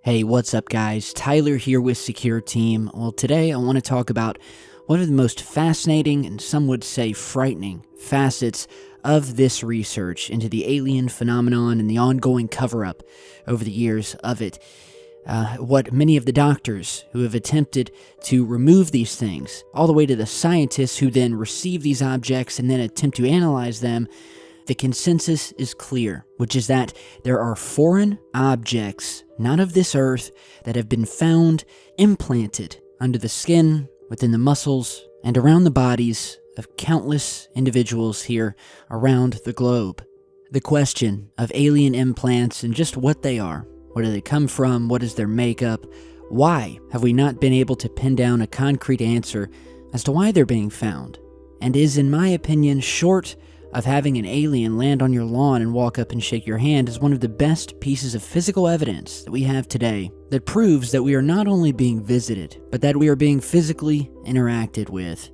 Hey, what's up guys? Tyler here with Secure Team. Well, today I want to talk about one of the most fascinating and some would say frightening facets of this research into the alien phenomenon and the ongoing cover-up over the years of it. What many of the doctors who have attempted to remove these things, all the way to the scientists who then receive these objects and then attempt to analyze them, the consensus is clear, which is that there are foreign objects, not of this earth, that have been found implanted under the skin, within the muscles, and around the bodies of countless individuals here around the globe. The question of alien implants and just what they are, where do they come from, what is their makeup, why have we not been able to pin down a concrete answer as to why they're being found, and is, in my opinion, short of having an alien land on your lawn and walk up and shake your hand, is one of the best pieces of physical evidence that we have today that proves that we are not only being visited, but that we are being physically interacted with.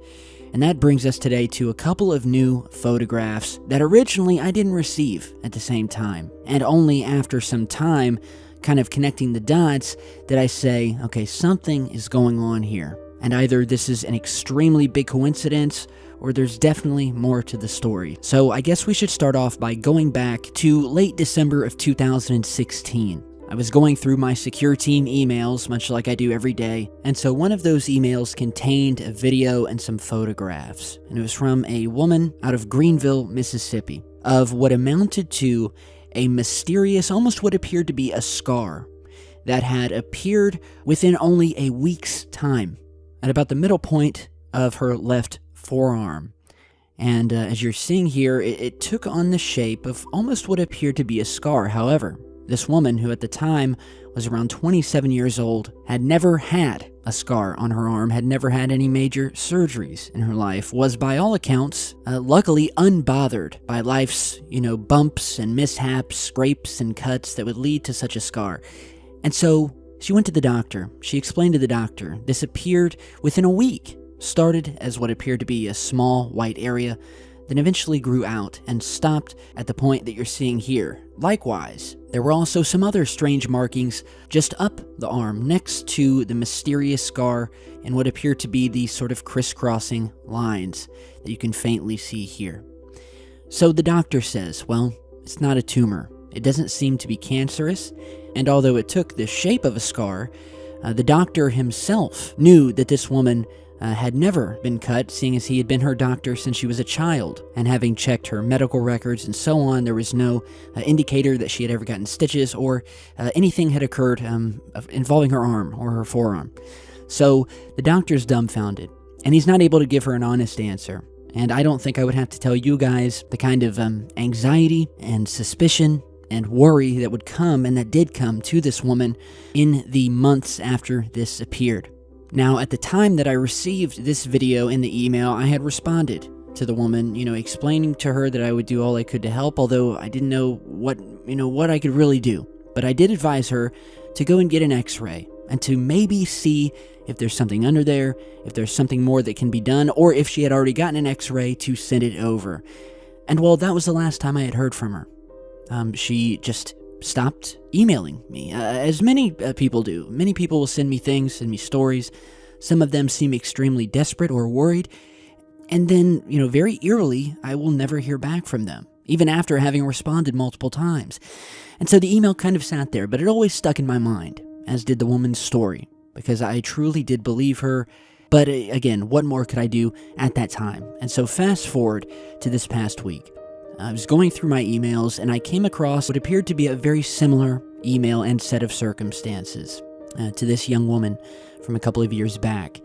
And that brings us today to a couple of new photographs that originally I didn't receive at the same time. And only after some time kind of connecting the dots did I say, okay, something is going on here. And either this is an extremely big coincidence or there's definitely more to the story. So I guess we should start off by going back to late December of 2016. I was going through my Secure Team emails, much like I do every day, and so one of those emails contained a video and some photographs, and it was from a woman out of Greenville, Mississippi, of what amounted to a mysterious, almost what appeared to be a scar that had appeared within only a week's time, at about the middle point of her left forearm. And as you're seeing here, it took on the shape of almost what appeared to be a scar. However, this woman, who at the time was around 27 years old, had never had a scar on her arm, had never had any major surgeries in her life, was by all accounts, luckily unbothered by life's, bumps and mishaps, scrapes and cuts that would lead to such a scar. And so she went to the doctor. She explained to the doctor this appeared within a week. Started as what appeared to be a small white area, then eventually grew out and stopped at the point that you're seeing here. Likewise, there were also some other strange markings just up the arm next to the mysterious scar in what appear to be these sort of crisscrossing lines that you can faintly see here. So the doctor says, well, it's not a tumor. It doesn't seem to be cancerous, and although it took the shape of a scar, the doctor himself knew that this woman had never been cut, seeing as he had been her doctor since she was a child, and having checked her medical records and so on, there was no indicator that she had ever gotten stitches or anything had occurred involving her arm or her forearm. So the doctor's dumbfounded, and he's not able to give her an honest answer. And I don't think I would have to tell you guys the kind of anxiety and suspicion and worry that would come, and that did come, to this woman in the months after this appeared. Now, at the time that I received this video in the email, I had responded to the woman, explaining to her that I would do all I could to help, although I didn't know what I could really do. But I did advise her to go and get an x-ray and to maybe see if there's something under there, if there's something more that can be done, or if she had already gotten an x-ray to send it over. And well, that was the last time I had heard from her. She just stopped emailing me, as many people do. Many people will send me things, send me stories. Some of them seem extremely desperate or worried, and then, very eerily, I will never hear back from them, even after having responded multiple times. And so the email kind of sat there, but it always stuck in my mind, as did the woman's story, because I truly did believe her. But again, what more could I do at that time? And so fast forward to this past week. I was going through my emails and I came across what appeared to be a very similar email and set of circumstances to this young woman from a couple of years back.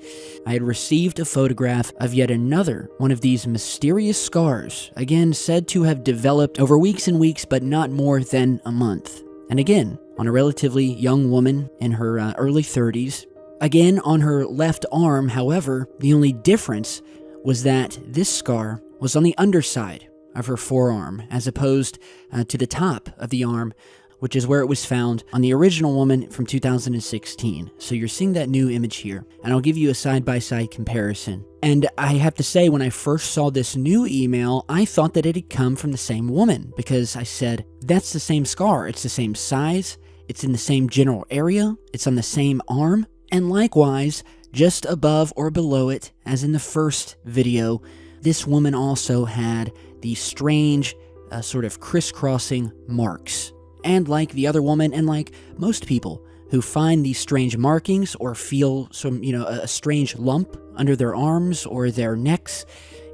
I had received a photograph of yet another one of these mysterious scars, again said to have developed over weeks and weeks, but not more than a month. And again, on a relatively young woman in her early 30s. Again, on her left arm, however, the only difference was that this scar was on the underside of her forearm, as opposed to the top of the arm, which is where it was found on the original woman from 2016. So you're seeing that new image here, and I'll give you a side-by-side comparison. And I have to say, when I first saw this new email, I thought that it had come from the same woman, because I said, that's the same scar, it's the same size, it's in the same general area, it's on the same arm, and likewise, just above or below it, as in the first video, this woman also had these strange, sort of crisscrossing marks. And like the other woman, and like most people who find these strange markings or feel a strange lump under their arms or their necks,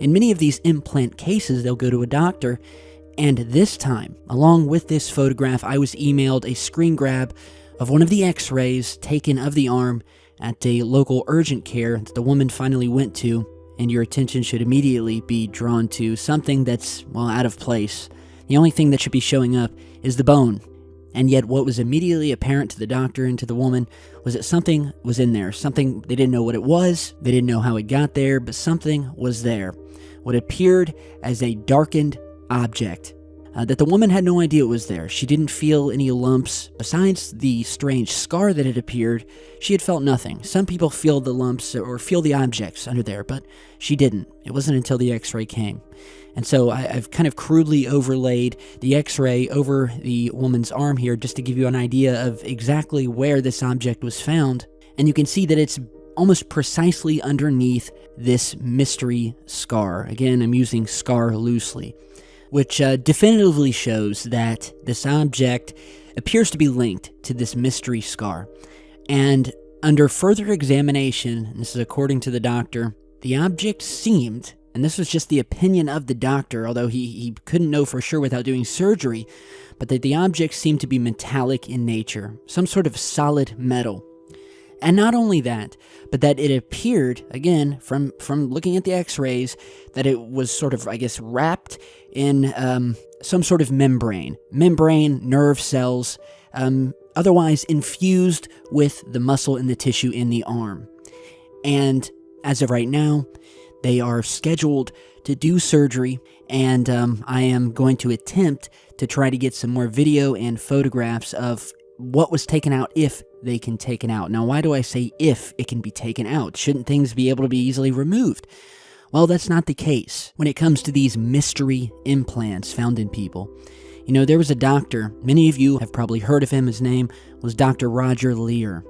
in many of these implant cases, they'll go to a doctor. And this time, along with this photograph, I was emailed a screen grab of one of the x-rays taken of the arm at a local urgent care that the woman finally went to, and your attention should immediately be drawn to something that's, well, out of place. The only thing that should be showing up is the bone. And yet what was immediately apparent to the doctor and to the woman was that something was in there. Something, they didn't know what it was, they didn't know how it got there, but something was there. What appeared as a darkened object. That the woman had no idea it was there. She didn't feel any lumps. Besides the strange scar that had appeared, she had felt nothing. Some people feel the lumps or feel the objects under there, but she didn't. It wasn't until the x-ray came. And so I've kind of crudely overlaid the x-ray over the woman's arm here just to give you an idea of exactly where this object was found. And you can see that it's almost precisely underneath this mystery scar. Again, I'm using scar loosely, which definitively shows that this object appears to be linked to this mystery scar. And under further examination, and this is according to the doctor, the object seemed, and this was just the opinion of the doctor, although he couldn't know for sure without doing surgery, but that the object seemed to be metallic in nature, some sort of solid metal. And not only that, but that it appeared, again, from looking at the x-rays, that it was sort of, I guess, wrapped in some sort of membrane, nerve cells, otherwise infused with the muscle and the tissue in the arm. And as of right now, they are scheduled to do surgery, and I am going to attempt to try to get some more video and photographs of what was taken out, if they can take it out. Now, why do I say if it can be taken out? Shouldn't things be able to be easily removed? Well, that's not the case when it comes to these mystery implants found in people. You know, there was a doctor, many of you have probably heard of him, his name was Dr. Roger Leir,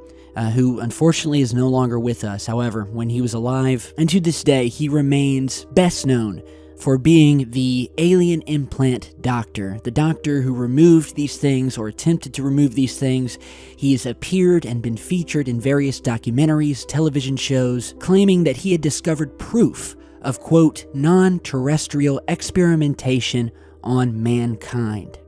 who unfortunately is no longer with us. However, when he was alive, and to this day, he remains best known for being the alien implant doctor, the doctor who removed these things or attempted to remove these things. He has appeared and been featured in various documentaries, television shows, claiming that he had discovered proof of, quote, non-terrestrial experimentation on mankind.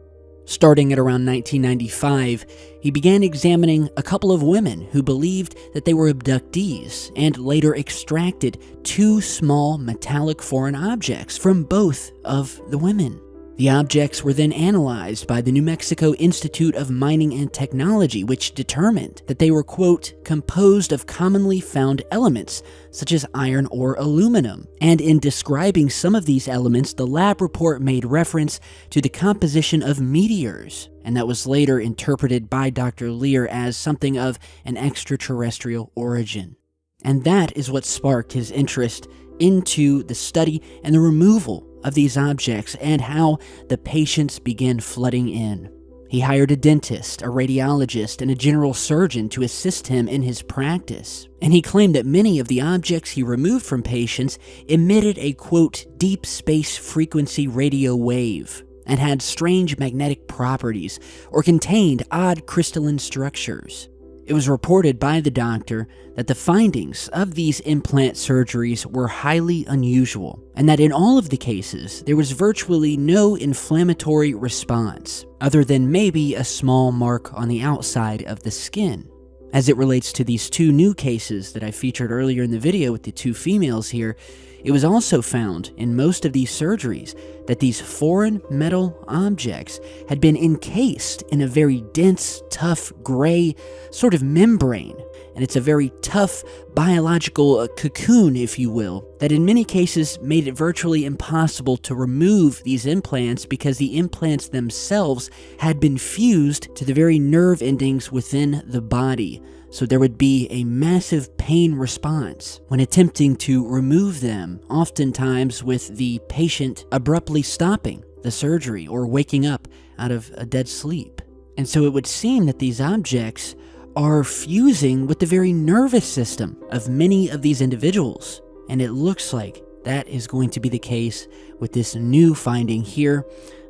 Starting at around 1995, he began examining a couple of women who believed that they were abductees and later extracted 2 small metallic foreign objects from both of the women. The objects were then analyzed by the New Mexico Institute of Mining and Technology, which determined that they were, quote, composed of commonly found elements, such as iron or aluminum. And in describing some of these elements, the lab report made reference to the composition of meteors, and that was later interpreted by Dr. Leir as something of an extraterrestrial origin. And that is what sparked his interest into the study and the removal of these objects and how the patients began flooding in. He hired a dentist, a radiologist, and a general surgeon to assist him in his practice. And he claimed that many of the objects he removed from patients emitted a, quote, deep space frequency radio wave and had strange magnetic properties or contained odd crystalline structures. It was reported by the doctor that the findings of these implant surgeries were highly unusual, and that in all of the cases, there was virtually no inflammatory response, other than maybe a small mark on the outside of the skin. As it relates to these 2 new cases that I featured earlier in the video with the 2 females here, it was also found in most of these surgeries that these foreign metal objects had been encased in a very dense, tough, gray sort of membrane. And it's a very tough biological cocoon, if you will, that in many cases made it virtually impossible to remove these implants because the implants themselves had been fused to the very nerve endings within the body. So there would be a massive pain response when attempting to remove them, oftentimes with the patient abruptly stopping the surgery or waking up out of a dead sleep. And so it would seem that these objects are fusing with the very nervous system of many of these individuals. And it looks like that is going to be the case with this new finding here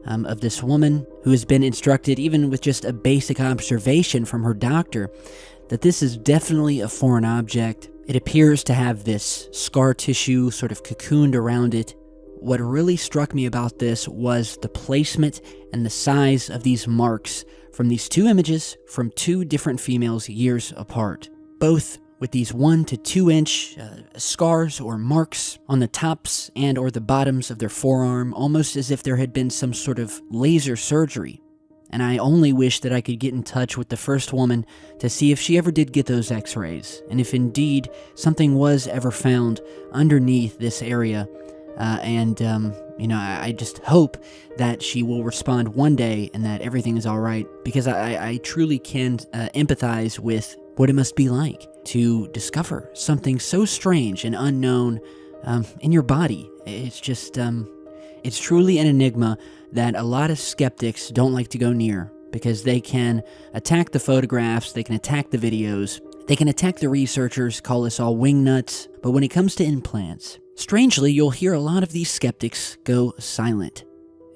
of this woman who has been instructed, even with just a basic observation from her doctor, that this is definitely a foreign object. It appears to have this scar tissue sort of cocooned around it. What really struck me about this was the placement and the size of these marks from these two images from two different females years apart, both with these 1 to 2 inch scars or marks on the tops and or the bottoms of their forearm, almost as if there had been some sort of laser surgery. And I only wish that I could get in touch with the first woman to see if she ever did get those x-rays, and if indeed something was ever found underneath this area. I just hope that she will respond one day and that everything is all right, because I truly can empathize with what it must be like to discover something so strange and unknown in your body. It's just, it's truly an enigma that a lot of skeptics don't like to go near, because they can attack the photographs, they can attack the videos, they can attack the researchers, call us all wingnuts. But when it comes to implants, strangely, you'll hear a lot of these skeptics go silent.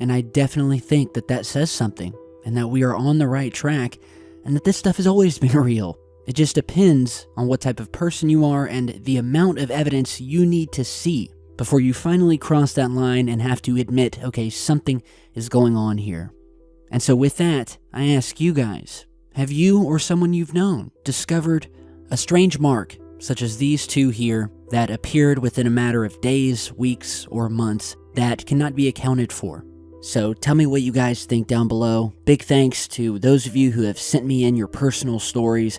And I definitely think that that says something, and that we are on the right track, and that this stuff has always been real. It just depends on what type of person you are and the amount of evidence you need to see before you finally cross that line and have to admit, okay, something is going on here. And so with that, I ask you guys, have you or someone you've known discovered a strange mark, such as these two here, that appeared within a matter of days, weeks, or months, that cannot be accounted for? So tell me what you guys think down below. Big thanks to those of you who have sent me in your personal stories,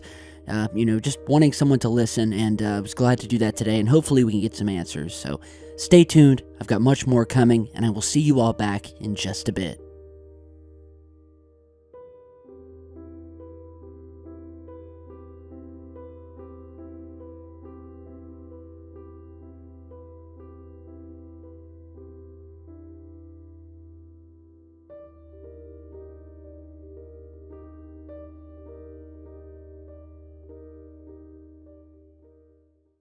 just wanting someone to listen, and I was glad to do that today, and hopefully we can get some answers. So stay tuned, I've got much more coming, and I will see you all back in just a bit.